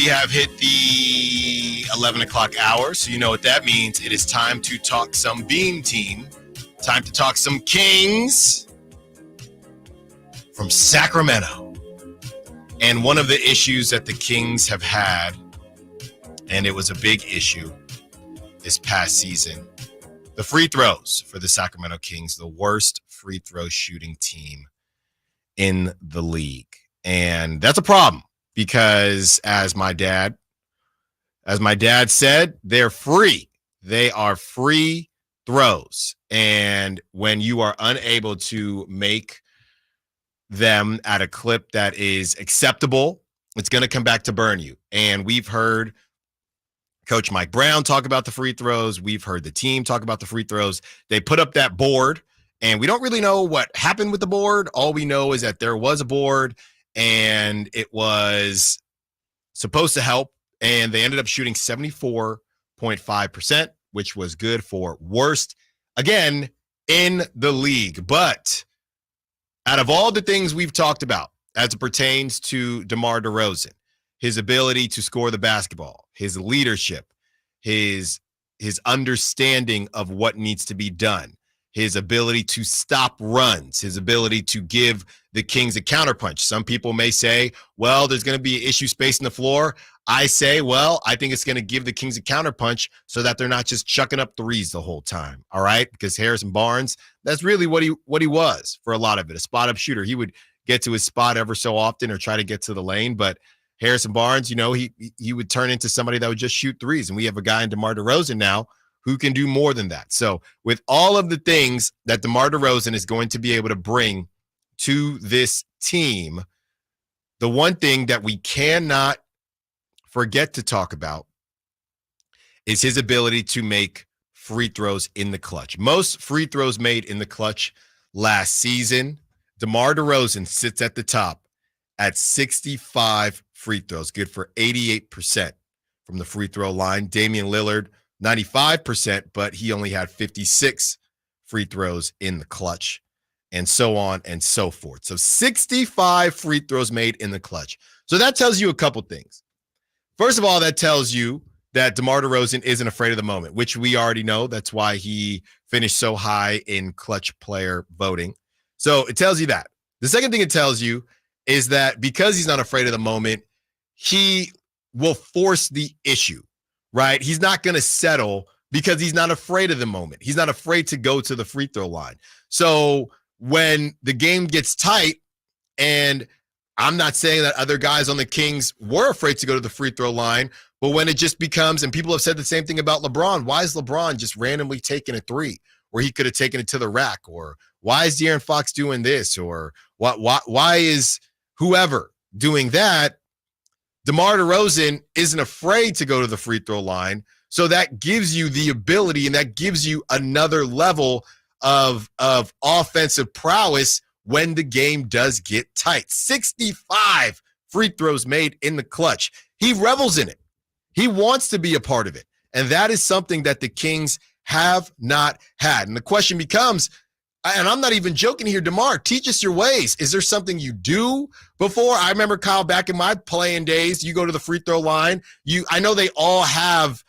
we have hit the 11 o'clock hour, so you know what that means. It is time to talk some Beam Team. Time to talk some Kings from Sacramento. And one of the issues that the Kings have had, and it was a big issue this past season, the free throws for the Sacramento Kings, the worst free throw shooting team in the league. And that's a problem because as my dad said, they're free. They are free throws. And when you are unable to make them at a clip that is acceptable, it's going to come back to burn you. And we've heard Coach Mike Brown talk about the free throws. We've heard the team talk about the free throws. They put up that board, and we don't really know what happened with the board. All we know is that there was a board, and it was supposed to help, and they ended up shooting 74.5%, which was good for worst, again, in the league. But out of all the things we've talked about as it pertains to Demar Derozan, his ability to score the basketball, his leadership, his understanding of what needs to be done, his ability to stop runs, his ability to give the Kings a counterpunch. Some people may say, well, there's going to be an issue spacing the floor. I say, well, I think it's going to give the Kings a counterpunch so that they're not just chucking up threes the whole time, all right? Because Harrison Barnes, that's really what he was for a lot of it, a spot-up shooter. He would get to his spot ever so often or try to get to the lane, but Harrison Barnes, you know, he would turn into somebody that would just shoot threes. And we have a guy in DeMar DeRozan now who can do more than that. So with all of the things that DeMar DeRozan is going to be able to bring to this team, the one thing that we cannot forget to talk about is his ability to make free throws in the clutch. Most free throws made in the clutch last season, DeMar DeRozan sits at the top at 65 free throws, good for 88% from the free throw line. Damian Lillard, 95%, but he only had 56 free throws in the clutch, and so on and so forth. So 65 free throws made in the clutch. So that tells you a couple things. First of all, that tells you that DeMar DeRozan isn't afraid of the moment, which we already know. That's why he finished so high in clutch player voting. So it tells you that. The second thing it tells you is that because he's not afraid of the moment, he will force the issue, right? He's not going to settle because he's not afraid of the moment. He's not afraid to go to the free throw line. So when the game gets tight, and I'm not saying that other guys on the Kings were afraid to go to the free throw line, but when it just becomes, and people have said the same thing about LeBron, why is LeBron just randomly taking a three where he could have taken it to the rack? Or why is De'Aaron Fox doing this? Or why is whoever doing that? DeMar DeRozan isn't afraid to go to the free throw line. So that gives you the ability, and that gives you another level of offensive prowess when the game does get tight. 65 free throws made in the clutch. He revels in it. He wants to be a part of it. And that is something that the Kings have not had. And the question becomes, and I'm not even joking here, DeMar, teach us your ways. Is there something you do before? I remember, Kyle, back in my playing days, you go to the free throw line. I know they all have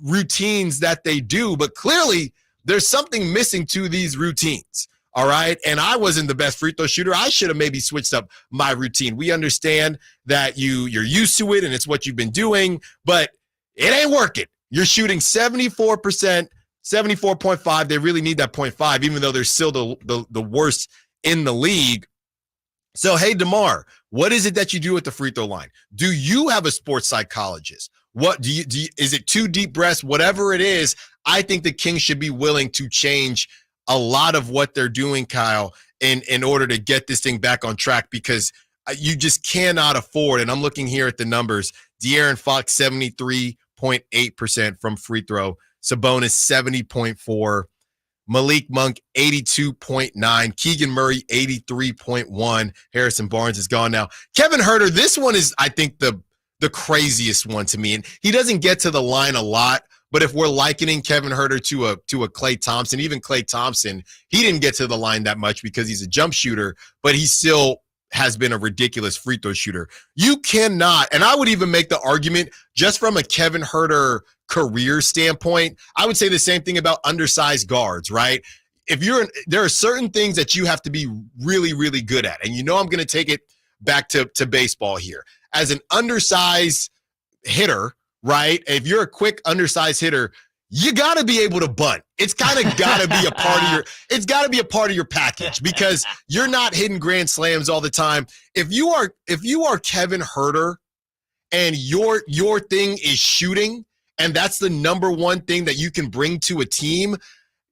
routines that they do, but clearly there's something missing to these routines. All right. And I wasn't the best free throw shooter. I should have maybe switched up my routine. We understand that you're used to it and it's what you've been doing, but it ain't working. You're shooting 74%, 74.5. They really need that 0.5, even though they're still the worst in the league. So, hey, DeMar, what is it that you do at the free throw line? Do you have a sports psychologist? What do you is it two deep breaths? Whatever it is, I think the Kings should be willing to change a lot of what they're doing, Kyle, in order to get this thing back on track, because you just cannot afford, and I'm looking here at the numbers, De'Aaron Fox, 73.8% from free throw, Sabonis, 70.4%, Malik Monk, 82.9%, Keegan Murray, 83.1%, Harrison Barnes is gone now. Kevin Huerter, this one is, I think, the craziest one to me, and he doesn't get to the line a lot. But if we're likening Kevin Huerter to a Klay Thompson, even Klay Thompson, he didn't get to the line that much because he's a jump shooter, but he still has been a ridiculous free throw shooter. You cannot, and I would even make the argument just from a Kevin Huerter career standpoint, I would say the same thing about undersized guards, right? There are certain things that you have to be really, really good at. And I'm going to take it back to baseball here. As an undersized hitter, right? If you're a quick undersized hitter, you got to be able to bunt. It's kind of got to be a part of your package, because you're not hitting grand slams all the time. If you are Kevin Huerter and your thing is shooting, and that's the number one thing that you can bring to a team,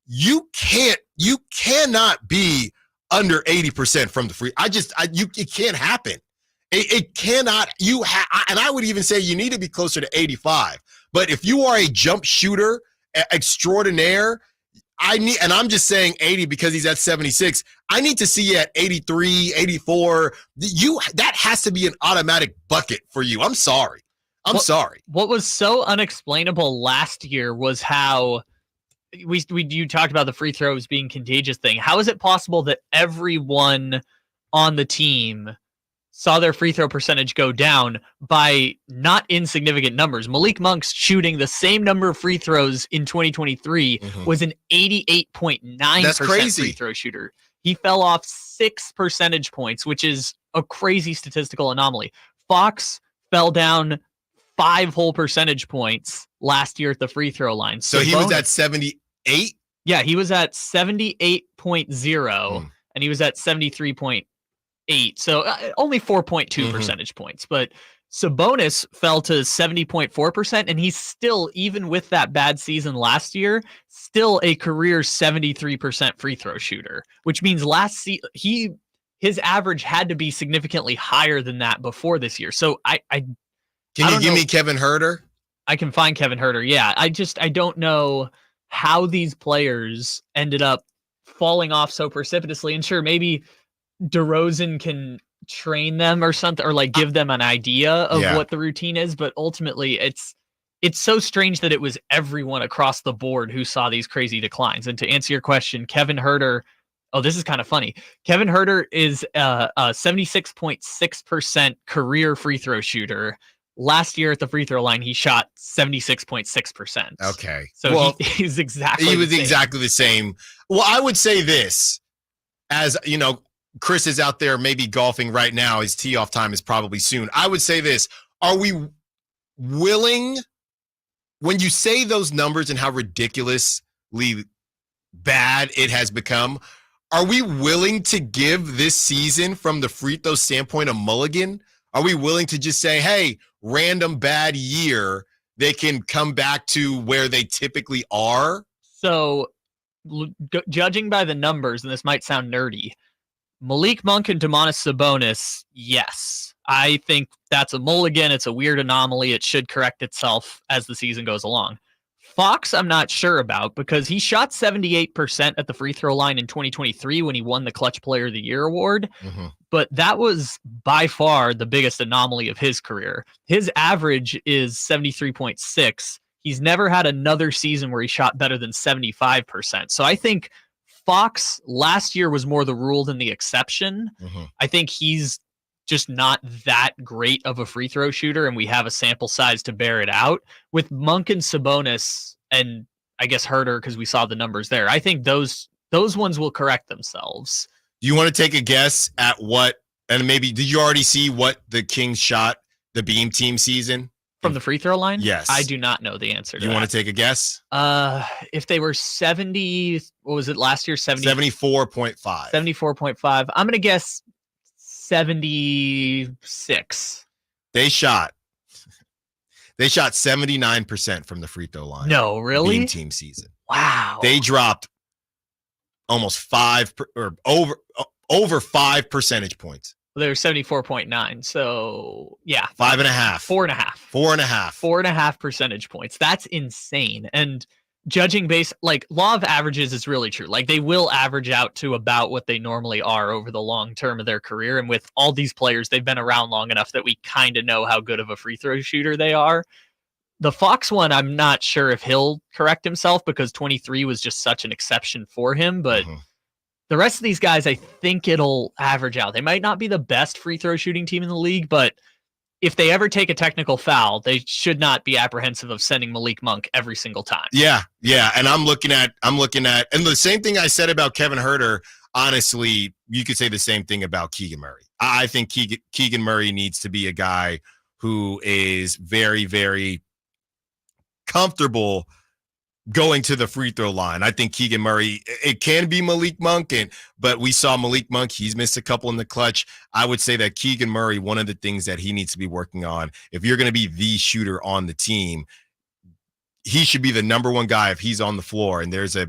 you cannot be under 80% from the free. It can't happen. It cannot. And I would even say you need to be closer to 85. But if you are a jump shooter extraordinaire, and I'm just saying 80 because he's at 76. I need to see you at 83, 84. That has to be an automatic bucket for you. I'm sorry. What was so unexplainable last year was how you talked about the free throws being contagious thing. How is it possible that everyone on the team saw their free throw percentage go down by not insignificant numbers? Malik Monk's shooting the same number of free throws in 2023 was an 88.9% free throw shooter. He fell off 6 percentage points, which is a crazy statistical anomaly. Fox fell down 5 whole percentage points last year at the free throw line. So he was at 78? Yeah, he was at 78.0 and he was at 73.8. So only 4.2 percentage points. But Sabonis fell to 70.4%, and he's still, even with that bad season last year, still a career 73% free throw shooter, which means his average had to be significantly higher than that before this year. So Can you give me Kevin Huerter? I can find Kevin Huerter. Yeah, I don't know how these players ended up falling off so precipitously. And sure, maybe DeRozan can train them or something, or like give them an idea of what the routine is, but ultimately it's so strange that it was everyone across the board who saw these crazy declines. And to answer your question, Kevin Huerter, this is kind of funny. Kevin Huerter is a 76.6% career free throw shooter. Last year at the free throw line, he shot 76.6%. Okay. So he was exactly the same. Well, I would say this, as Chris is out there maybe golfing right now. His tee-off time is probably soon. I would say this. Are we willing, when you say those numbers and how ridiculously bad it has become, are we willing to give this season from the free throw standpoint a mulligan? Are we willing to just say, hey, random bad year, they can come back to where they typically are? So judging by the numbers, and this might sound nerdy, Malik Monk and Domantas Sabonis, yes. I think that's a mulligan. It's a weird anomaly. It should correct itself as the season goes along. Fox, I'm not sure about, because he shot 78% at the free throw line in 2023 when he won the Clutch Player of the Year award. But that was by far the biggest anomaly of his career. His average is 73.6. He's never had another season where he shot better than 75%. So I think Fox last year was more the rule than the exception. I think he's just not that great of a free throw shooter, and we have a sample size to bear it out. With Monk and Sabonis, and I guess Huerter, because we saw the numbers there, I think those ones will correct themselves. Do you want to take a guess at what, and maybe did you already see what the Kings shot the Beam Team season? From the free throw line? Yes. I do not know the answer to that. You want to take a guess? If they were 70, what was it last year? 74.5. 74.5. I'm going to guess 76. They shot 79% from the free throw line. No, really? Beam Team season. Wow. They dropped almost 5 or over 5 percentage points. Well, they were 74.9. So yeah, 5.5, 4.5, 4.5, 4.5 percentage points. That's insane. And judging based, like, law of averages is really true. Like, they will average out to about what they normally are over the long term of their career. And with all these players, they've been around long enough that we kind of know how good of a free throw shooter they are. The Fox one, I'm not sure if he'll correct himself, because 23 was just such an exception for him. But The rest of these guys, I think it'll average out. They might not be the best free throw shooting team in the league, but if they ever take a technical foul, they should not be apprehensive of sending Malik Monk every single time. Yeah. And I'm looking at, and the same thing I said about Kevin Huerter, honestly, you could say the same thing about Keegan Murray. I think Keegan Murray needs to be a guy who is very, very comfortable going to the free throw line. I think Keegan Murray, it can be Malik Monk, but we saw Malik Monk, he's missed a couple in the clutch. I would say that Keegan Murray, one of the things that he needs to be working on, if you're going to be the shooter on the team, he should be the number one guy if he's on the floor and there's a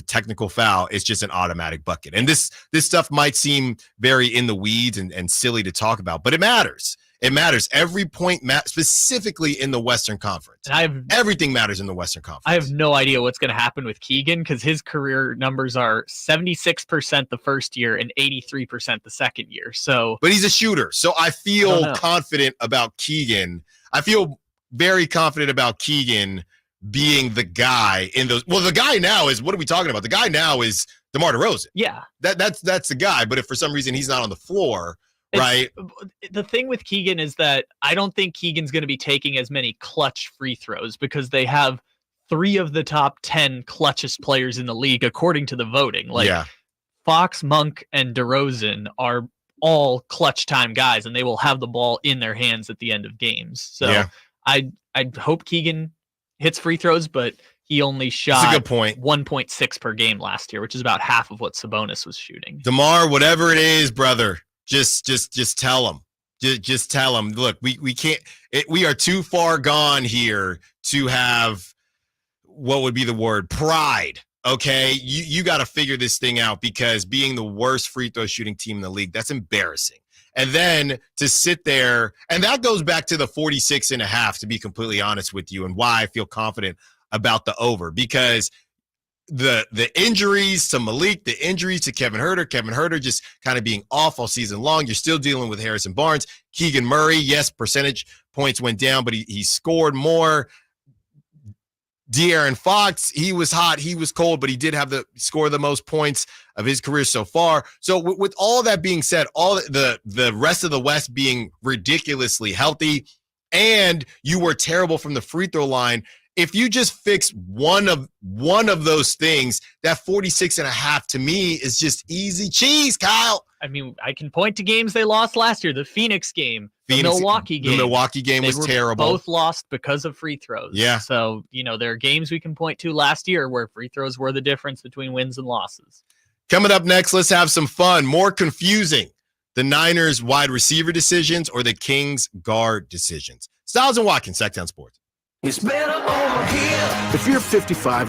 technical foul, it's just an automatic bucket. And this stuff might seem very in the weeds and silly to talk about, but it matters. It matters. Every point specifically in the Western Conference. And everything matters in the Western Conference. I have no idea what's going to happen with Keegan because his career numbers are 76% the first year and 83% the second year. But he's a shooter, so I feel confident about Keegan. I feel very confident about Keegan being the guy in those. Well, the guy now is, what are we talking about? The guy now is DeMar DeRozan. Yeah, that's the guy. But if for some reason he's not on the floor. Right. The thing with Keegan is that I don't think Keegan's going to be taking as many clutch free throws because they have 3 of the top 10 clutchest players in the league, according to the voting. Fox, Monk, and DeRozan are all clutch time guys, and they will have the ball in their hands at the end of games. So I hope Keegan hits free throws, but he only shot That's a good point. 1.6 per game last year, which is about half of what Sabonis was shooting. DeMar, whatever it is, brother. Just tell him. Just tell him. Look, we can't. We are too far gone here to have what would be the word pride. Okay, you got to figure this thing out because being the worst free throw shooting team in the league, that's embarrassing. And then to sit there, and that goes back to the 46.5. To be completely honest with you, and why I feel confident about the over because. The injuries to Malik, the injuries to Kevin Huerter just kind of being off all season long. You're still dealing with Harrison Barnes. Keegan Murray, yes, percentage points went down, but he scored more. De'Aaron Fox, he was hot, he was cold, but he did have score the most points of his career so far. So with all that being said, all the rest of the West being ridiculously healthy, and you were terrible from the free throw line. If you just fix one of those things, that 46.5 to me is just easy cheese, Kyle. I mean, I can point to games they lost last year. The Phoenix game, the Milwaukee game. The Milwaukee game was terrible. Both lost because of free throws. Yeah. So, there are games we can point to last year where free throws were the difference between wins and losses. Coming up next, let's have some fun. More confusing, the Niners wide receiver decisions or the Kings guard decisions. Stiles and Watkins, Sactown Sports. It's better over here. If you're 55